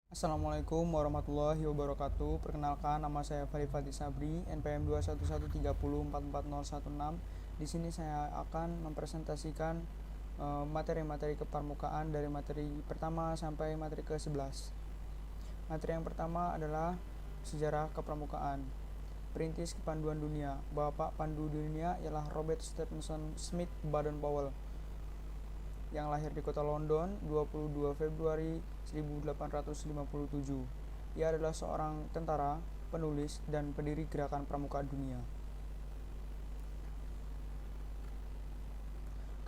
Assalamualaikum warahmatullahi wabarakatuh. Perkenalkan, nama saya Fadil Sabri, NPM 21130444016. Di sini saya akan mempresentasikan materi-materi kepramukaan dari materi pertama sampai materi ke-11. Materi yang pertama adalah sejarah kepramukaan. Perintis kepanduan dunia. Bapak pandu dunia ialah Robert Stephenson Smith Baden-Powell yang lahir di kota London 22 Februari 1857. Ia adalah seorang tentara, penulis, dan pendiri gerakan pramuka dunia.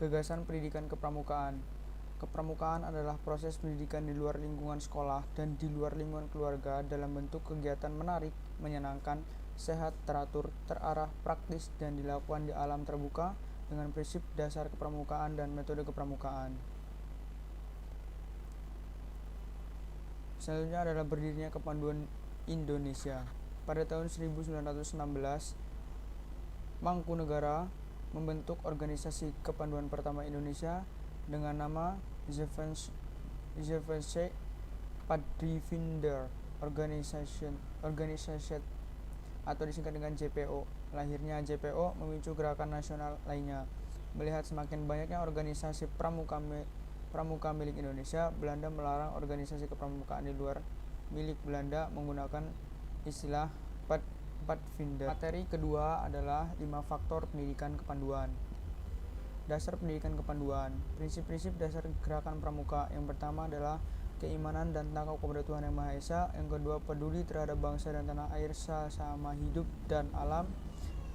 Gagasan pendidikan kepramukaan. Kepramukaan adalah proses pendidikan di luar lingkungan sekolah dan di luar lingkungan keluarga dalam bentuk kegiatan menarik, menyenangkan, sehat, teratur, terarah, praktis, dan dilakukan di alam terbuka dengan prinsip dasar kepramukaan dan metode kepramukaan. Selanjutnya adalah berdirinya Kepanduan Indonesia. Pada tahun 1916, Mangkunegara membentuk organisasi kepanduan pertama Indonesia dengan nama Zeevansche Padvinder Organization atau disingkat dengan JPO. Lahirnya JPO memicu gerakan nasional lainnya. Melihat semakin banyaknya organisasi pramuka milik Indonesia, Belanda melarang organisasi kepramukaan di luar milik Belanda menggunakan istilah Padvinder. Materi kedua adalah 5 faktor pendidikan kepanduan. Dasar pendidikan kepanduan. Prinsip-prinsip dasar gerakan pramuka. Yang pertama adalah keimanan dan takwa kepada Tuhan Yang Maha Esa. Yang kedua, peduli terhadap bangsa dan tanah air sesama hidup dan alam.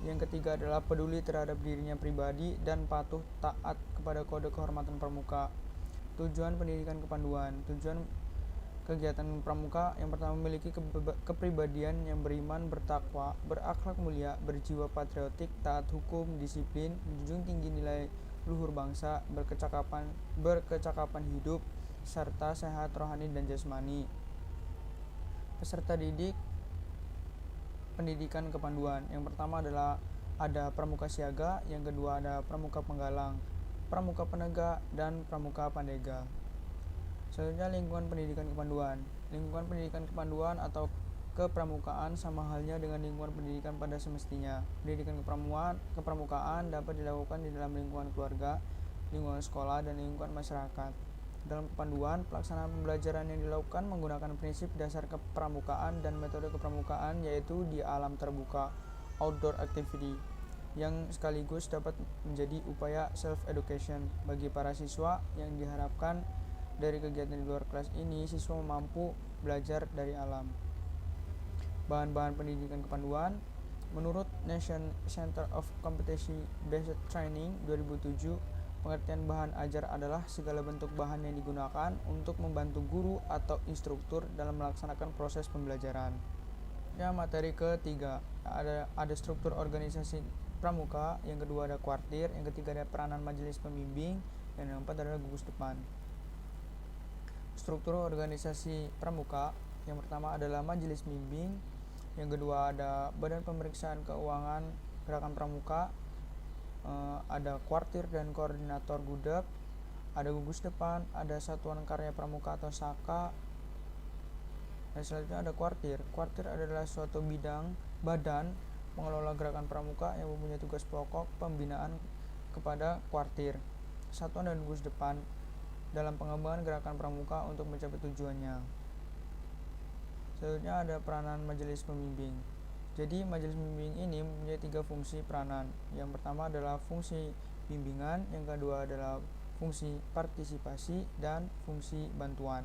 Yang ketiga adalah peduli terhadap dirinya pribadi dan patuh taat kepada kode kehormatan pramuka. Tujuan pendidikan kepanduan. Tujuan kegiatan pramuka yang pertama, memiliki kepribadian yang beriman, bertakwa, berakhlak mulia, berjiwa patriotik, taat hukum, disiplin, menjunjung tinggi nilai luhur bangsa, berkecakapan hidup, serta sehat rohani dan jasmani. Peserta didik pendidikan kepanduan. Yang pertama adalah ada pramuka siaga, yang kedua ada pramuka penggalang, pramuka penegak, dan pramuka pandega. Selanjutnya, lingkungan pendidikan kepanduan. Lingkungan pendidikan kepanduan atau kepramukaan sama halnya dengan lingkungan pendidikan pada semestinya. Pendidikan kepramukaan dapat dilakukan di dalam lingkungan keluarga, lingkungan sekolah, dan lingkungan masyarakat. Dalam kepanduan, pelaksanaan pembelajaran yang dilakukan menggunakan prinsip dasar kepramukaan dan metode kepramukaan, yaitu di alam terbuka, outdoor activity, yang sekaligus dapat menjadi upaya self-education bagi para siswa yang diharapkan dari kegiatan di luar kelas ini, siswa mampu belajar dari alam. Bahan-bahan pendidikan kepanduan. Menurut Nation Center of Competency Based Training 2007, pengertian bahan ajar adalah segala bentuk bahan yang digunakan untuk membantu guru atau instruktur dalam melaksanakan proses pembelajaran. Ya, materi ketiga ada struktur organisasi pramuka, yang kedua ada kuartir, yang ketiga ada peranan majelis pembimbing, dan yang keempat adalah gugus depan. Struktur organisasi pramuka. Yang pertama adalah majelis bimbing, yang kedua ada badan pemeriksaan keuangan gerakan pramuka, ada kuartir dan koordinator gudeg, ada gugus depan, ada satuan karya pramuka atau SAKA. Dan selanjutnya ada kuartir. Kuartir adalah suatu badan pengelola gerakan pramuka yang mempunyai tugas pokok pembinaan kepada kuartir, satuan, dan gugus depan dalam pengembangan gerakan pramuka untuk mencapai tujuannya. Selanjutnya ada peranan majelis pembimbing. Jadi majelis pembimbing ini mempunyai 3 fungsi peranan. Yang pertama adalah fungsi bimbingan, yang kedua adalah fungsi partisipasi, dan fungsi bantuan.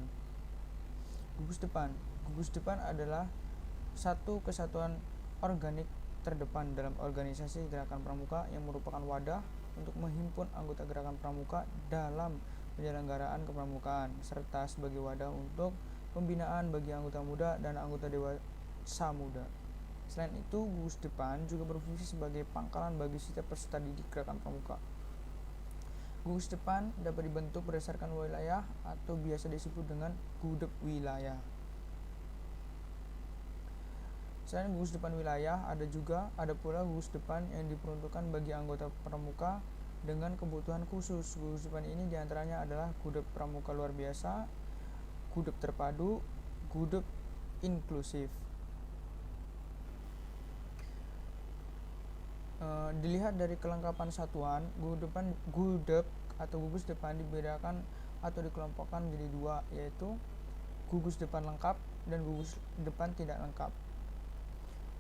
Gugus depan. Gugus depan adalah satu kesatuan organik terdepan dalam organisasi gerakan pramuka yang merupakan wadah untuk menghimpun anggota gerakan pramuka dalam penyelenggaraan kepramukaan, serta sebagai wadah untuk pembinaan bagi anggota muda dan anggota dewasa muda. Selain itu, gugus depan juga berfungsi sebagai pangkalan bagi setiap peserta didik gerakan pramuka. Gugus depan dapat dibentuk berdasarkan wilayah atau biasa disebut dengan gudeg wilayah. Selain gugus depan wilayah, ada pula gugus depan yang diperuntukkan bagi anggota pramuka dengan kebutuhan khusus. Gugus depan ini diantaranya adalah gudeg pramuka luar biasa, gudeg terpadu, gudeg inklusif. Dilihat dari kelengkapan satuan, gudeg atau gugus depan dibedakan atau dikelompokkan menjadi dua, yaitu gugus depan lengkap dan gugus depan tidak lengkap.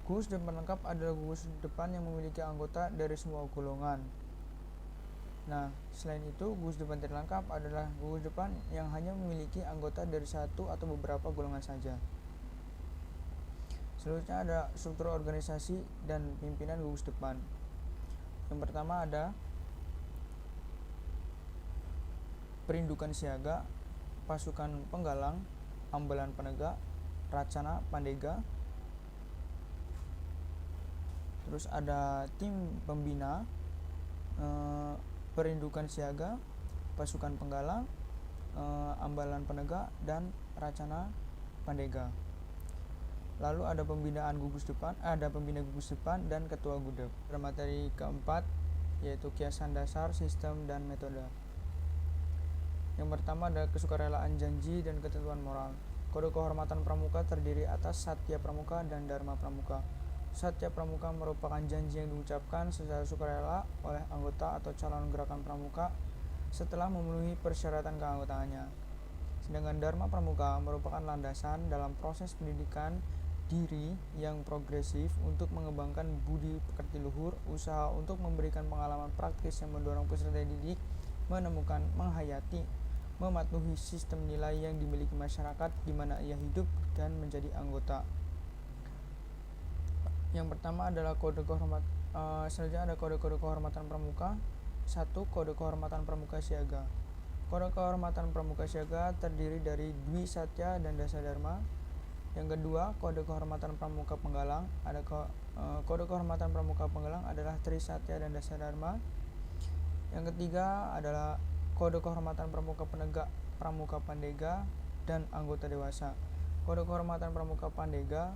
Gugus depan lengkap adalah gugus depan yang memiliki anggota dari semua golongan. Nah, selain itu, gugus depan tidak lengkap adalah gugus depan yang hanya memiliki anggota dari satu atau beberapa golongan saja. Selanjutnya ada struktur organisasi dan pimpinan gugus depan. Yang pertama ada perindukan siaga, pasukan penggalang, ambalan penegak, racana pandega. Terus ada tim pembina, perindukan siaga, pasukan penggalang, ambalan penegak, dan racana pandega. Lalu ada pembina gugus depan dan ketua gudeg. Materi keempat yaitu kiasan dasar, sistem, dan metode. Yang pertama ada kesukarelaan janji dan ketentuan moral. Kode kehormatan pramuka terdiri atas Satya Pramuka dan Dharma Pramuka. Satya Pramuka merupakan janji yang diucapkan secara sukarela oleh anggota atau calon gerakan pramuka setelah memenuhi persyaratan keanggotaannya. Sedangkan Dharma Pramuka merupakan landasan dalam proses pendidikan diri yang progresif untuk mengembangkan budi pekerti luhur, usaha untuk memberikan pengalaman praktis yang mendorong peserta didik menemukan, menghayati, mematuhi sistem nilai yang dimiliki masyarakat di mana ia hidup dan menjadi anggota. Yang pertama adalah selanjutnya ada kode-kode kehormatan pramuka. 1. Kode kehormatan pramuka siaga. Kode kehormatan pramuka siaga terdiri dari Dwi Satya dan Dasa Dharma. Yang kedua, kode kehormatan pramuka penggalang. Kode kehormatan pramuka penggalang adalah Tri Satya dan Dasa Dharma. Yang ketiga adalah kode kehormatan pramuka penegak, pramuka pandega, dan anggota dewasa. Kode kehormatan pramuka penegak,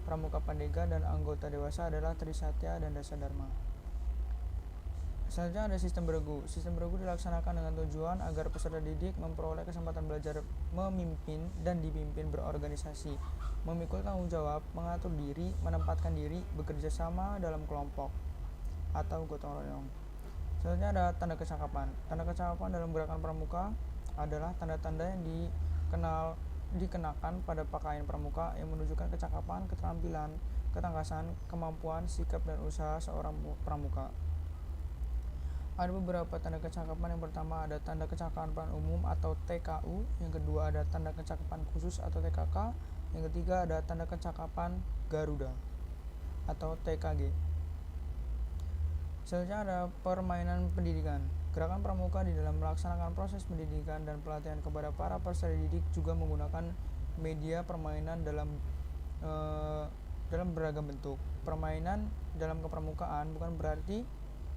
pramuka pandega, dan anggota dewasa adalah Tri Satya dan Dasa Dharma. Selanjutnya ada sistem beregu. Sistem beregu dilaksanakan dengan tujuan agar peserta didik memperoleh kesempatan belajar memimpin dan dipimpin berorganisasi, memikul tanggung jawab, mengatur diri, menempatkan diri, bekerja sama dalam kelompok atau gotong royong. Selanjutnya ada tanda kecakapan. Tanda kecakapan dalam gerakan pramuka adalah tanda-tanda yang dikenakan pada pakaian pramuka yang menunjukkan kecakapan, keterampilan, ketangkasan, kemampuan, sikap, dan usaha seorang pramuka. Ada beberapa tanda kecakapan. Yang pertama ada tanda kecakapan umum atau TKU. Yang kedua ada tanda kecakapan khusus atau TKK. Yang ketiga ada tanda kecakapan Garuda atau TKG. Selanjutnya ada permainan pendidikan. Gerakan pramuka di dalam melaksanakan proses pendidikan dan pelatihan kepada para peserta didik juga menggunakan media permainan dalam beragam bentuk. Permainan dalam kepramukaan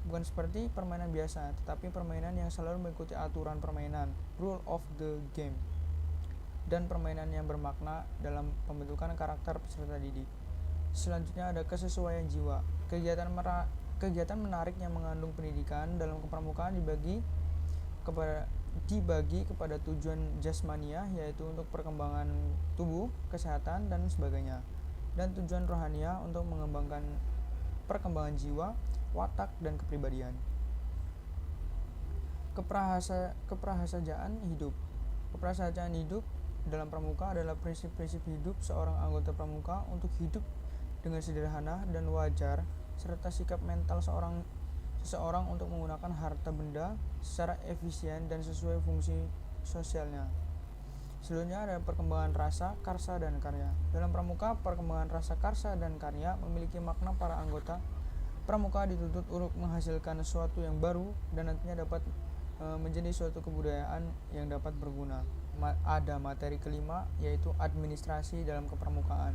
bukan seperti permainan biasa, tetapi permainan yang selalu mengikuti aturan permainan, rule of the game, dan permainan yang bermakna dalam pembentukan karakter peserta didik. Selanjutnya ada kesesuaian jiwa. Kegiatan menarik yang mengandung pendidikan dalam kepramukaan dibagi kepada tujuan jasmania, yaitu untuk perkembangan tubuh, kesehatan, dan sebagainya, dan tujuan rohania untuk mengembangkan perkembangan jiwa, watak, dan kepribadian. Keprahasajaan hidup. Keprahasajaan hidup dalam pramuka adalah prinsip-prinsip hidup seorang anggota pramuka untuk hidup dengan sederhana dan wajar, serta sikap mental seseorang untuk menggunakan harta benda secara efisien dan sesuai fungsi sosialnya. Selanjutnya ada perkembangan rasa, karsa, dan karya. Dalam pramuka, perkembangan rasa, karsa, dan karya memiliki makna para anggota pramuka dituntut untuk menghasilkan sesuatu yang baru dan nantinya dapat menjadi suatu kebudayaan yang dapat berguna. Ada materi kelima yaitu administrasi dalam kepramukaan.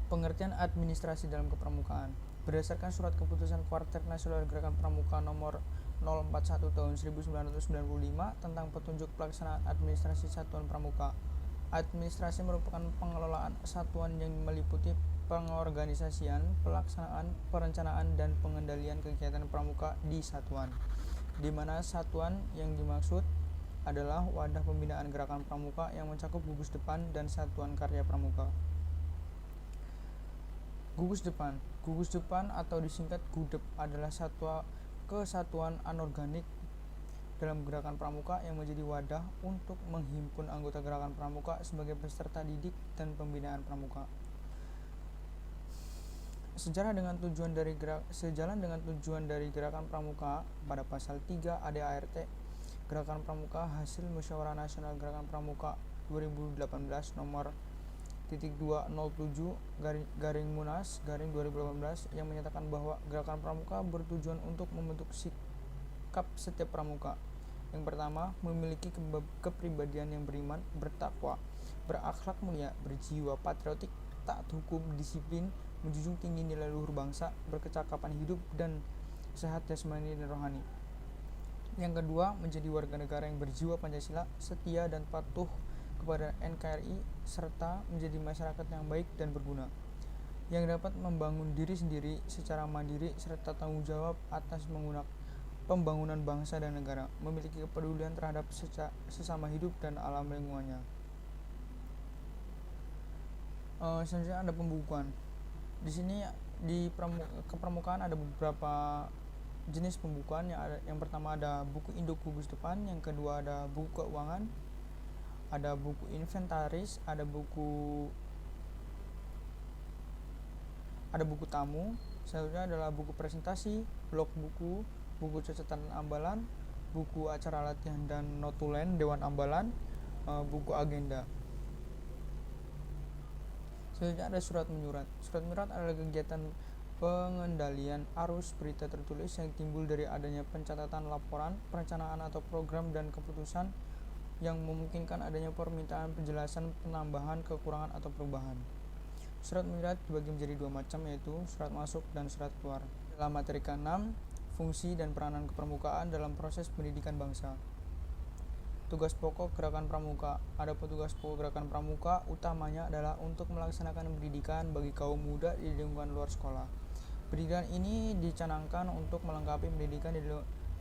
Pengertian administrasi dalam kepramukaan. Berdasarkan surat keputusan Kuartet Nasional Gerakan Pramuka nomor 041 tahun 1995 tentang petunjuk pelaksanaan administrasi satuan pramuka. Administrasi merupakan pengelolaan satuan yang meliputi pengorganisasian, pelaksanaan, perencanaan, dan pengendalian kegiatan pramuka di satuan, di mana satuan yang dimaksud adalah wadah pembinaan gerakan pramuka yang mencakup gugus depan dan satuan karya pramuka. Gugus depan atau disingkat GUDEP adalah kesatuan anorganik dalam gerakan pramuka yang menjadi wadah untuk menghimpun anggota gerakan pramuka sebagai peserta didik dan pembinaan pramuka. Sejalan dengan tujuan dari gerakan pramuka pada pasal 3 ADART, Gerakan Pramuka hasil Musyawarah Nasional Gerakan Pramuka 2018 nomor 2.07/Munas/2018 yang menyatakan bahwa gerakan pramuka bertujuan untuk membentuk sikap setiap pramuka. Yang pertama, memiliki kepribadian yang beriman, bertakwa, berakhlak mulia, berjiwa patriotik, taat hukum, disiplin, menjunjung tinggi nilai luhur bangsa, berkecakapan hidup, dan sehat jasmani dan rohani. Yang kedua, menjadi warga negara yang berjiwa Pancasila, setia dan patuh kepada NKRI, serta menjadi masyarakat yang baik dan berguna, yang dapat membangun diri sendiri secara mandiri serta tanggung jawab atas pembangunan bangsa dan negara, memiliki kepedulian terhadap sesama hidup dan alam lingkungannya. Selanjutnya ada pembukuan. Di sini di kepramukaan ada beberapa jenis pembukuan. Yang pertama ada buku induk gugus depan, yang kedua ada buku keuangan, ada buku inventaris, ada buku tamu. Selanjutnya adalah buku presentasi, blog buku catatan ambalan, buku acara latihan dan notulen dewan ambalan, buku agenda. Selanjutnya ada surat menyurat. Surat menyurat adalah kegiatan pengendalian arus berita tertulis yang timbul dari adanya pencatatan laporan, perencanaan atau program dan keputusan yang memungkinkan adanya permintaan penjelasan, penambahan, kekurangan atau perubahan. Surat menyurat dibagi menjadi dua macam, yaitu surat masuk dan surat keluar. Dalam materi ke-6, fungsi dan peranan kepramukaan dalam proses pendidikan bangsa. Tugas pokok gerakan pramuka. Adapun tugas pokok gerakan pramuka utamanya adalah untuk melaksanakan pendidikan bagi kaum muda di lingkungan luar sekolah. Pendidikan ini dicanangkan untuk melengkapi pendidikan di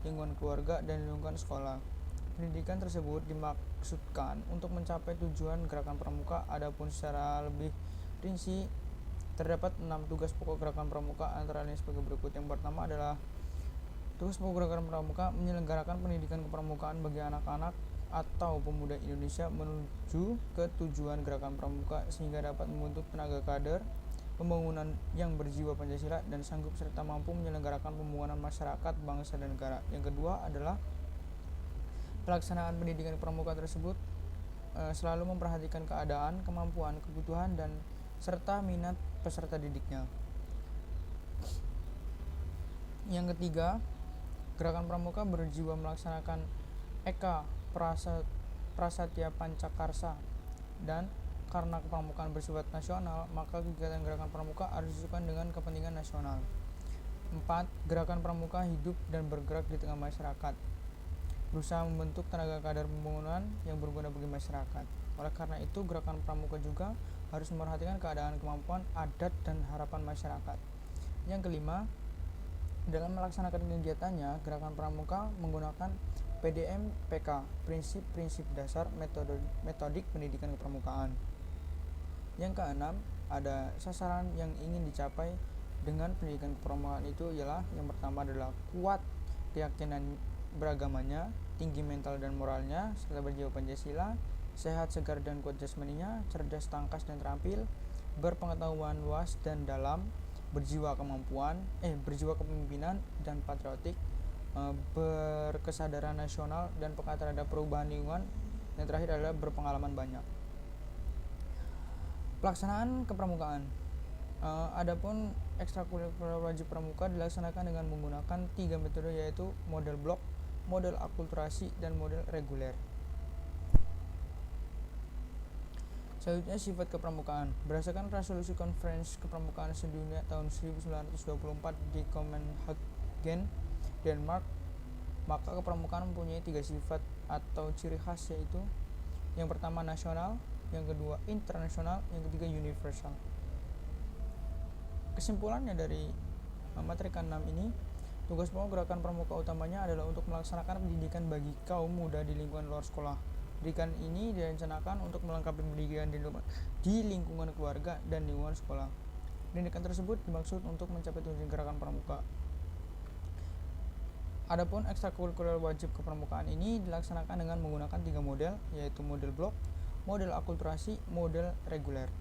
lingkungan keluarga dan lingkungan sekolah. Pendidikan tersebut dimaksudkan untuk mencapai tujuan gerakan pramuka. Adapun secara lebih rinci terdapat 6 tugas pokok gerakan pramuka, antara lain sebagai berikut. Yang pertama adalah tugas pokok gerakan pramuka menyelenggarakan pendidikan kepramukaan bagi anak-anak atau pemuda Indonesia menuju ke tujuan gerakan pramuka sehingga dapat membentuk tenaga kader pembangunan yang berjiwa Pancasila dan sanggup serta mampu menyelenggarakan pembangunan masyarakat, bangsa, dan negara. Yang kedua adalah pelaksanaan pendidikan pramuka tersebut selalu memperhatikan keadaan, kemampuan, kebutuhan, dan serta minat peserta didiknya. Yang ketiga, gerakan pramuka berjiwa melaksanakan Eka Prasatya Pancakarsa, dan karena kepramukaan bersifat nasional, maka kegiatan gerakan pramuka harus disesuaikan dengan kepentingan nasional. 4. Gerakan pramuka hidup dan bergerak di tengah masyarakat, berusaha membentuk tenaga kader pembangunan yang berguna bagi masyarakat. Oleh karena itu, gerakan pramuka juga harus memperhatikan keadaan, kemampuan, adat, dan harapan masyarakat. Yang kelima, dalam melaksanakan kegiatannya, gerakan pramuka menggunakan PDM-PK, prinsip-prinsip dasar metodik pendidikan kepramukaan. Yang keenam, ada sasaran yang ingin dicapai dengan pendidikan kepramukaan itu ialah, yang pertama adalah kuat keyakinan beragamanya, tinggi mental dan moralnya, serta berjiwa Pancasila, sehat, segar, dan kuat jasmaninya, cerdas, tangkas, dan terampil, berpengetahuan luas dan dalam, berjiwa kepemimpinan dan patriotik, berkesadaran nasional dan peka terhadap perubahan lingkungan. Yang terakhir adalah berpengalaman banyak. Pelaksanaan kepramukaan. Adapun ekstrakurikuler wajib pramuka dilaksanakan dengan menggunakan 3 metode, yaitu model blok, model akulturasi, dan model reguler. Selanjutnya, sifat kepramukaan. Berdasarkan resolusi Konferensi Kepramukaan Sedunia tahun 1924 di Copenhagen, Denmark, maka kepramukaan mempunyai 3 sifat atau ciri khas, yaitu yang pertama nasional, yang kedua internasional, yang ketiga universal. Kesimpulannya dari materi ke-6 ini, Tugas pokok gerakan pramuka utamanya adalah untuk melaksanakan pendidikan bagi kaum muda di lingkungan luar sekolah. Pendidikan ini direncanakan untuk melengkapi pendidikan di lingkungan keluarga dan lingkungan sekolah. Pendidikan tersebut dimaksud untuk mencapai tujuan gerakan pramuka. Adapun ekstrakurikuler wajib kepramukaan ini dilaksanakan dengan menggunakan 3 model, yaitu model blok, model akulturasi, model reguler.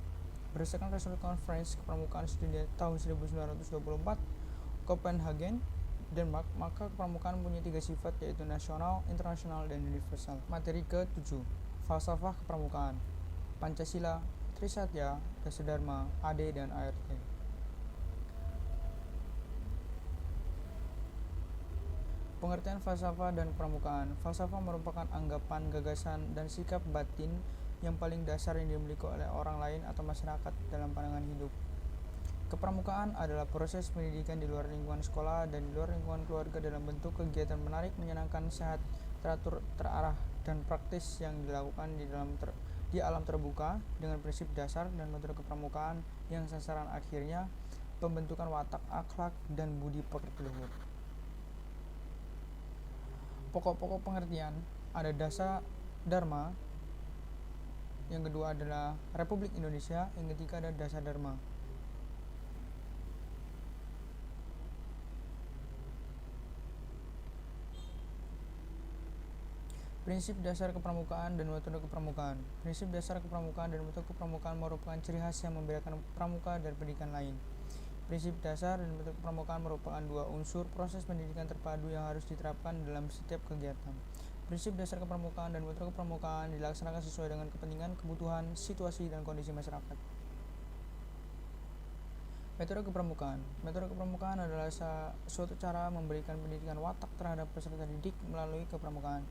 Berdasarkan resolusi konferensi kepramukaan dunia tahun 1924 Copenhagen, Denmark, maka kepramukaan punya 3 sifat, yaitu nasional, internasional, dan universal. Materi ke-7, falsafah kepramukaan, Pancasila, Trisatya, Dasadharma, AD, dan ART. Pengertian falsafah dan kepramukaan. Falsafah merupakan anggapan, gagasan, dan sikap batin yang paling dasar yang dimiliki oleh orang lain atau masyarakat dalam pandangan hidup. Kepramukaan adalah proses pendidikan di luar lingkungan sekolah dan di luar lingkungan keluarga dalam bentuk kegiatan menarik, menyenangkan, sehat, teratur, terarah, dan praktis yang dilakukan di alam terbuka dengan prinsip dasar dan metode kepramukaan yang sasaran akhirnya pembentukan watak, akhlak, dan budi pekerti luhur. Pokok-pokok pengertian ada dasa dharma, yang kedua adalah Republik Indonesia, yang ketiga ada dasa dharma. Prinsip dasar kepramukaan dan metode kepramukaan. Prinsip dasar kepramukaan dan metode kepramukaan merupakan ciri khas yang membedakan pramuka dari pendidikan lain. Prinsip dasar dan metode kepramukaan merupakan dua unsur proses pendidikan terpadu yang harus diterapkan dalam setiap kegiatan. Prinsip dasar kepramukaan dan metode kepramukaan dilaksanakan sesuai dengan kepentingan, kebutuhan, situasi, dan kondisi masyarakat. Metode kepramukaan. Metode kepramukaan adalah suatu cara memberikan pendidikan watak terhadap peserta didik melalui kepramukaan.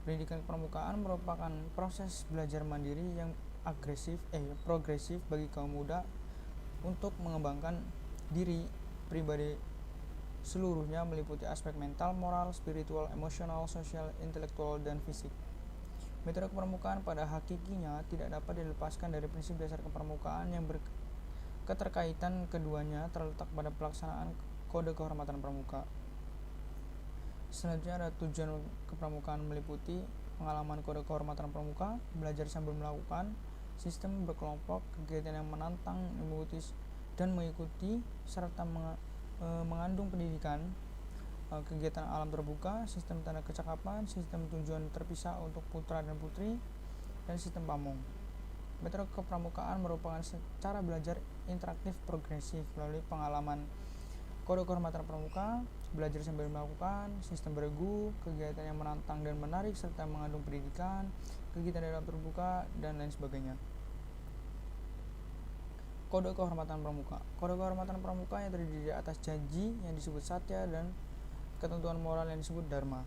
Pendidikan kepramukaan merupakan proses belajar mandiri yang progresif bagi kaum muda untuk mengembangkan diri pribadi seluruhnya, meliputi aspek mental, moral, spiritual, emosional, sosial, intelektual, dan fisik. Metode kepramukaan pada hakikinya tidak dapat dilepaskan dari prinsip dasar kepramukaan yang keterkaitan keduanya terletak pada pelaksanaan kode kehormatan pramuka. Selanjutnya ada tujuan kepramukaan meliputi pengalaman kode kehormatan pramuka, belajar sambil melakukan, sistem berkelompok, kegiatan yang menantang, mengikuti serta mengandung pendidikan, kegiatan alam terbuka, sistem tanda kecakapan, sistem tujuan terpisah untuk putra dan putri, dan sistem pamong. Metode kepramukaan merupakan cara belajar interaktif progresif melalui pengalaman kode kehormatan pramuka, belajar sambil melakukan, sistem beregu, kegiatan yang menantang dan menarik serta mengandung pendidikan, kegiatan dalam terbuka, dan lain sebagainya. Kode kehormatan pramuka. Kode kehormatan pramuka yang terdiri atas janji yang disebut satya dan ketentuan moral yang disebut dharma.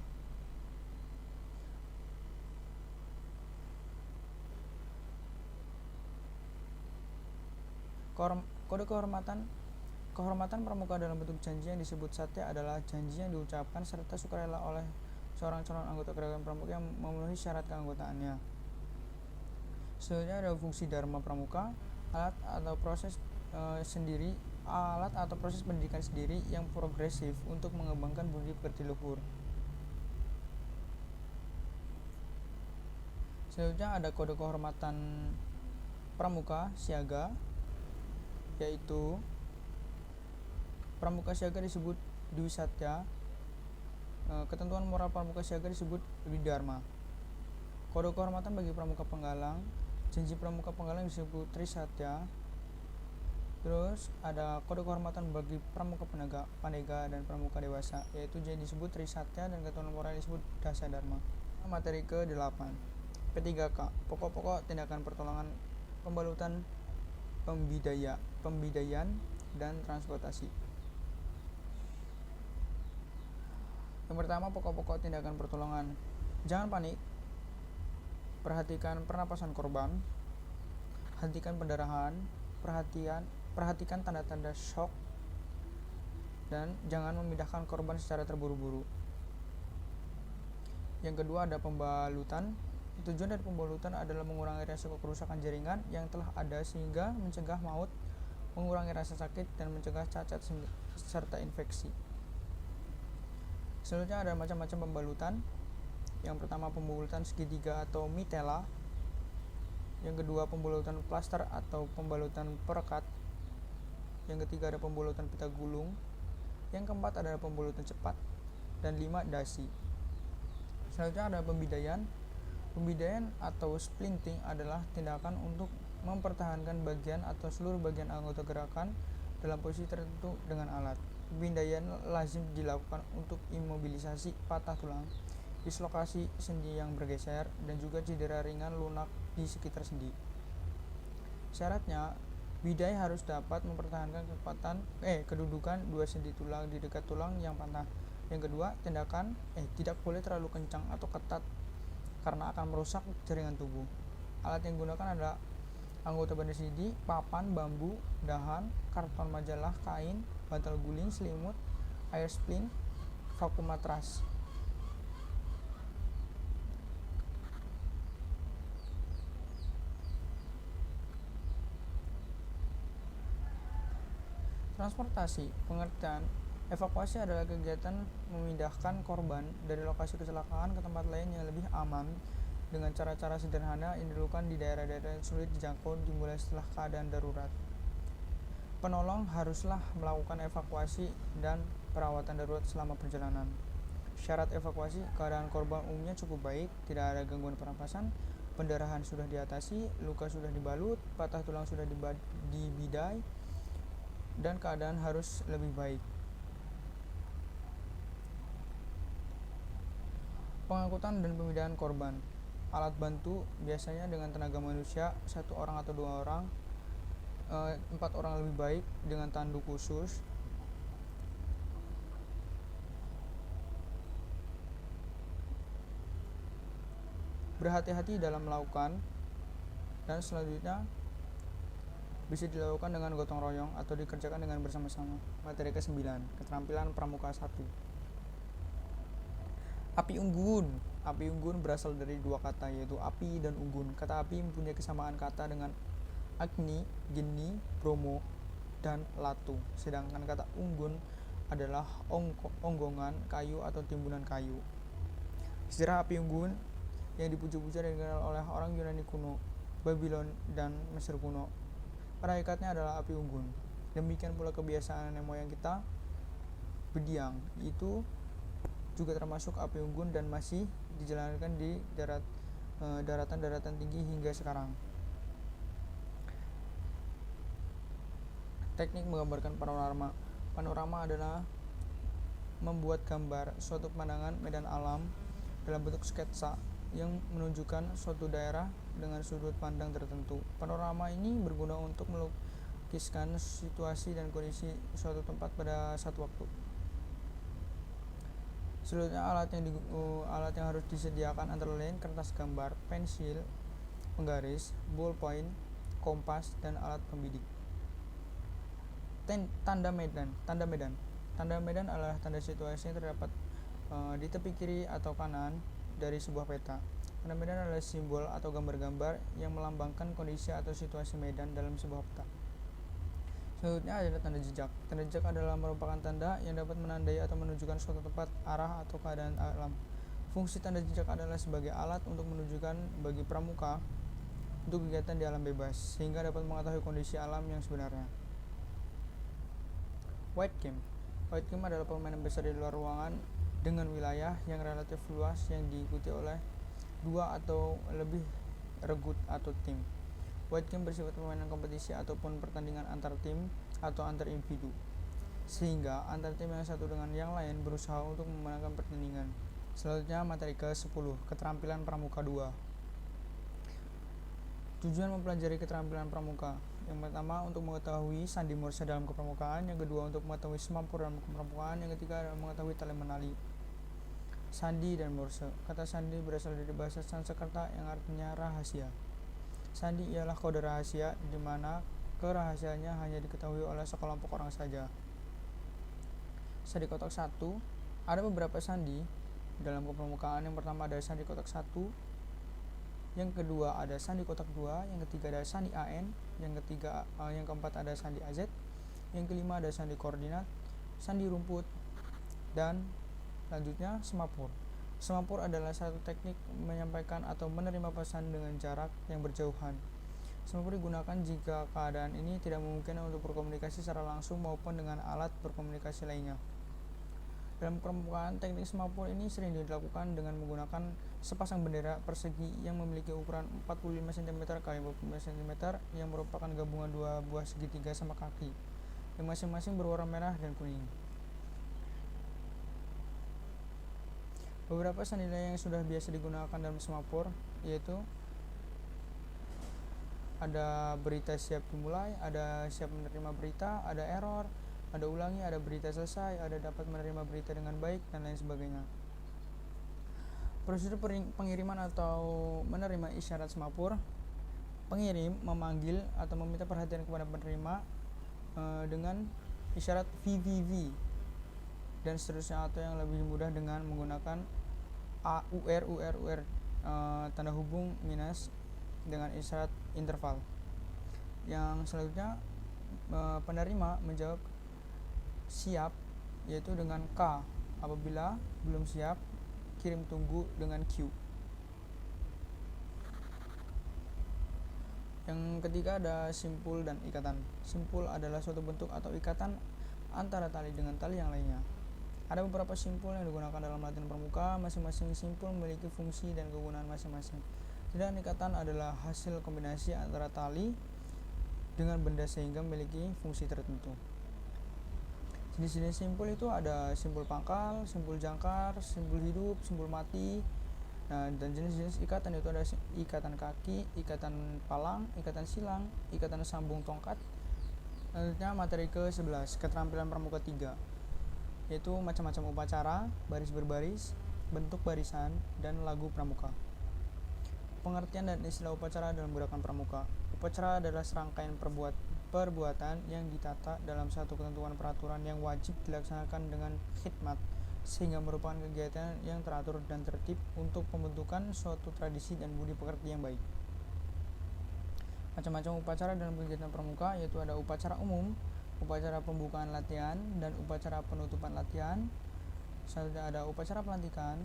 Kode kehormatan pramuka dalam bentuk janji yang disebut satya adalah janji yang diucapkan serta sukarela oleh seorang calon anggota gerakan pramuka yang memenuhi syarat keanggotaannya. Selanjutnya ada fungsi dharma pramuka, alat atau proses pendidikan sendiri yang progresif untuk mengembangkan budi pekerti luhur. Selanjutnya ada kode kehormatan pramuka siaga, yaitu pramuka siaga disebut Dwi Satya, ketentuan moral pramuka siaga disebut Widharma. Kode kehormatan bagi pramuka penggalang, janji pramuka penggalang disebut Trisatya. Terus ada kode kehormatan bagi pramuka pandega dan pramuka dewasa, yaitu janji disebut Trisatya dan ketentuan moral disebut Dasadharma. Materi ke-8, P3K, pokok-pokok tindakan pertolongan, pembalutan, pembidaian, dan transportasi. Yang pertama, pokok-pokok tindakan pertolongan. Jangan panik. Perhatikan pernapasan korban. Hentikan pendarahan. Perhatikan tanda-tanda shock. Dan jangan memindahkan korban secara terburu-buru. Yang kedua ada pembalutan. Tujuan dari pembalutan adalah mengurangi resiko kerusakan jaringan yang telah ada sehingga mencegah maut, mengurangi rasa sakit, dan mencegah cacat serta infeksi. Selanjutnya ada macam-macam pembalutan. Yang pertama pembalutan segitiga atau mitela. Yang kedua pembalutan plaster atau pembalutan perekat. Yang ketiga ada pembalutan pita gulung. Yang keempat adalah pembalutan cepat. Dan 5 dasi. Selanjutnya ada pembidaian. Pembidaian atau splinting adalah tindakan untuk mempertahankan bagian atau seluruh bagian anggota gerakan dalam posisi tertentu dengan alat. Pembidaian lazim dilakukan untuk imobilisasi patah tulang, dislokasi sendi yang bergeser, dan juga cedera ringan lunak di sekitar sendi. Syaratnya, bidai harus dapat mempertahankan kedudukan dua sendi tulang di dekat tulang yang patah. Yang kedua, tindakan tidak boleh terlalu kencang atau ketat karena akan merusak jaringan tubuh. Alat yang digunakan adalah anggota badan sendi, papan, bambu, dahan, karton majalah, kain, bantal guling, selimut, air splint, vakum matras. Transportasi, pengertian evakuasi adalah kegiatan memindahkan korban dari lokasi kecelakaan ke tempat lain yang lebih aman dengan cara-cara sederhana yang dilakukan di daerah-daerah yang sulit dijangkau dimulai setelah keadaan darurat. Penolong haruslah melakukan evakuasi dan perawatan darurat selama perjalanan. Syarat evakuasi, keadaan korban umumnya cukup baik, tidak ada gangguan pernapasan, pendarahan sudah diatasi, luka sudah dibalut, patah tulang sudah dibidai, dan keadaan harus lebih baik. Pengangkutan dan pemindahan korban. Alat bantu biasanya dengan tenaga manusia, 1 orang atau 2 orang, 4 orang lebih baik dengan tanduk khusus. Berhati-hati dalam melakukan, dan selanjutnya bisa dilakukan dengan gotong royong atau dikerjakan dengan bersama-sama. Materi ke-9, keterampilan pramuka 1. Api unggun. Api unggun berasal dari 2 kata, yaitu api dan unggun. Kata api mempunyai kesamaan kata dengan Agni, Geni, Bromo, dan Latu. Sedangkan kata unggun adalah onggongan kayu atau timbunan kayu. Sejarah api unggun yang dipuja-puja dan dikenal oleh orang Yunani kuno, Babylon, dan Mesir kuno. Pada hakikatnya adalah api unggun. Demikian pula kebiasaan nenek moyang kita berdiang, itu juga termasuk api unggun dan masih dijalankan di daratan-daratan tinggi hingga sekarang. Teknik menggambarkan panorama. Panorama adalah membuat gambar suatu pemandangan medan alam dalam bentuk sketsa yang menunjukkan suatu daerah dengan sudut pandang tertentu. Panorama ini berguna untuk melukiskan situasi dan kondisi suatu tempat pada satu waktu. Selanjutnya alat yang harus disediakan antara lain kertas gambar, pensil, penggaris, ballpoint, kompas, dan alat pembidik. Tanda medan. Tanda medan adalah tanda situasi yang terdapat di tepi kiri atau kanan dari sebuah peta. Tanda medan adalah simbol atau gambar-gambar yang melambangkan kondisi atau situasi medan dalam sebuah peta. Selanjutnya adalah tanda jejak. Tanda jejak adalah merupakan tanda yang dapat menandai atau menunjukkan suatu tempat, arah, atau keadaan alam. Fungsi tanda jejak adalah sebagai alat untuk menunjukkan bagi pramuka untuk kegiatan di alam bebas, sehingga dapat mengetahui kondisi alam yang sebenarnya. White game adalah permainan besar di luar ruangan dengan wilayah yang relatif luas yang diikuti oleh 2 atau lebih regut atau tim. White game bersifat permainan kompetisi ataupun pertandingan antar tim atau antar individu, sehingga antar tim yang satu dengan yang lain berusaha untuk memenangkan pertandingan. Selanjutnya materi ke-10, keterampilan pramuka 2. Tujuan mempelajari keterampilan pramuka. Yang pertama untuk mengetahui sandi morse dalam kepramukaan, yang kedua untuk mengetahui semapur dalam kepramukaan, yang ketiga adalah mengetahui tali menali. Sandi dan morse. Kata sandi berasal dari bahasa Sanskerta yang artinya rahasia. Sandi ialah kode rahasia di mana kerahasiaannya hanya diketahui oleh sekelompok orang saja. Sandi kotak 1. Ada beberapa sandi dalam kepramukaan. Yang pertama ada sandi kotak 1, yang kedua ada sandi kotak 2, yang ketiga ada sandi AN, yang keempat ada sandi AZ, yang kelima ada sandi koordinat, sandi rumput, dan Selanjutnya, semapur. Semapur adalah satu teknik menyampaikan atau menerima pesan dengan jarak yang berjauhan. Semapur digunakan jika keadaan ini tidak memungkinkan untuk berkomunikasi secara langsung maupun dengan alat berkomunikasi lainnya. Dalam permukaan, teknik semapur ini sering dilakukan dengan menggunakan sepasang bendera persegi yang memiliki ukuran 45 cm x 45 cm yang merupakan gabungan dua buah segitiga sama kaki, yang masing-masing berwarna merah dan kuning. Beberapa sandiwara yang sudah biasa digunakan dalam semapur yaitu ada berita siap dimulai, ada siap menerima berita, ada error, ada ulangi, ada berita selesai, ada dapat menerima berita dengan baik, dan lain sebagainya. Prosedur pengiriman atau menerima isyarat semapur. Pengirim memanggil atau meminta perhatian kepada penerima dengan isyarat VVV dan seterusnya, atau yang lebih mudah dengan menggunakan UR tanda hubung minus dengan isyarat interval. Yang selanjutnya, penerima menjawab siap yaitu dengan K. Apabila belum siap, kirim tunggu dengan Q. Yang ketiga ada simpul dan ikatan. Simpul adalah suatu bentuk atau ikatan antara tali dengan tali yang lainnya. Ada beberapa simpul yang digunakan dalam latihan pramuka. Masing-masing simpul memiliki fungsi dan kegunaan masing-masing. Sedangkan ikatan adalah hasil kombinasi antara tali dengan benda sehingga memiliki fungsi tertentu. Jenis-jenis simpul itu ada simpul pangkal, simpul jangkar, simpul hidup, simpul mati. Nah, dan jenis-jenis ikatan itu ada ikatan kaki, ikatan palang, ikatan silang, ikatan sambung tongkat. Selanjutnya materi ke-11, keterampilan pramuka 3, yaitu macam-macam upacara, baris berbaris, bentuk barisan, dan lagu pramuka. Pengertian dan istilah upacara dalam gerakan pramuka. Upacara adalah serangkaian perbuatan yang ditata dalam satu ketentuan peraturan yang wajib dilaksanakan dengan khidmat, sehingga merupakan kegiatan yang teratur dan tertib untuk pembentukan suatu tradisi dan budi pekerti yang baik. Macam-macam upacara dalam kegiatan pramuka yaitu ada upacara umum, upacara pembukaan latihan, dan upacara penutupan latihan. Selanjutnya ada upacara pelantikan,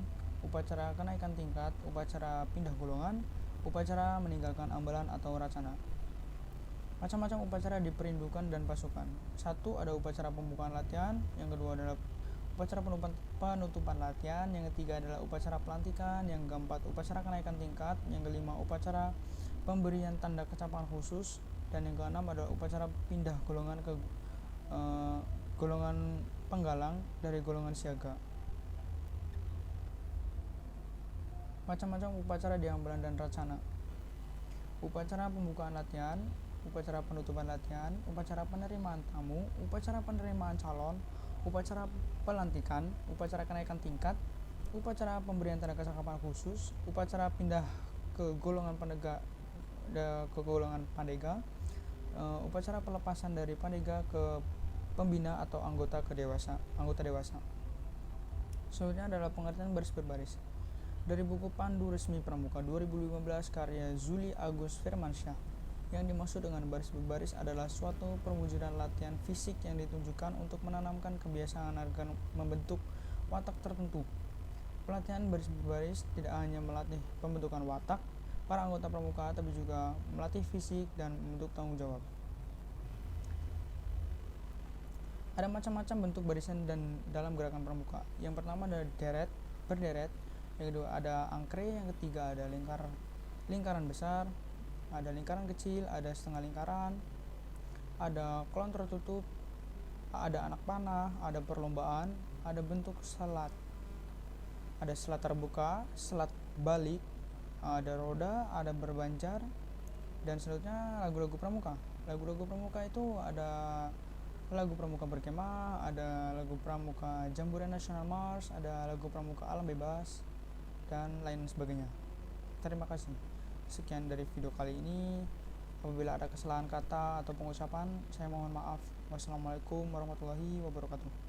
upacara kenaikan tingkat, upacara pindah golongan, upacara meninggalkan ambalan atau racana. Macam-macam upacara diperindukan dan pasukan. Satu, ada upacara pembukaan latihan. Yang kedua adalah upacara penutupan latihan. Yang ketiga adalah upacara pelantikan. Yang keempat, upacara kenaikan tingkat. Yang kelima, upacara pemberian tanda kecapan khusus. Dan yang keenam adalah upacara pindah golongan ke golongan penggalang dari golongan siaga. Macam-macam upacara di ambalan dan racana. Upacara pembukaan latihan, upacara penutupan latihan, upacara penerimaan tamu, upacara penerimaan calon, upacara pelantikan, upacara kenaikan tingkat, upacara pemberian tanda kecapan khusus, upacara pindah ke golongan pandega, upacara pelepasan dari pandega ke pembina atau anggota dewasa. Selanjutnya adalah pengertian baris berbaris. Dari buku Pandu Resmi Pramuka 2015 karya Zuli Agus Firmansyah, yang dimaksud dengan baris berbaris adalah suatu perwujudan latihan fisik yang ditunjukkan untuk menanamkan kebiasaan agar membentuk watak tertentu. Pelatihan baris berbaris tidak hanya melatih pembentukan watak para anggota pramuka, tapi juga melatih fisik dan membentuk tanggung jawab. Ada macam-macam bentuk barisan dan dalam gerakan pramuka. Yang pertama ada berderet. Yang kedua ada angkre, yang ketiga ada lingkaran besar, ada lingkaran kecil, ada setengah lingkaran, ada kolon tertutup, ada anak panah, ada perlombaan, ada bentuk selat, ada selat terbuka, selat balik, ada roda, ada berbanjar, dan selanjutnya lagu-lagu pramuka. Lagu-lagu pramuka itu ada lagu pramuka berkemah, ada lagu pramuka Jamburan Nasional Mars, ada lagu pramuka alam bebas, dan lain sebagainya. Terima kasih. Sekian dari video kali ini. Apabila ada kesalahan kata atau pengucapan, saya mohon maaf. Wassalamualaikum warahmatullahi wabarakatuh.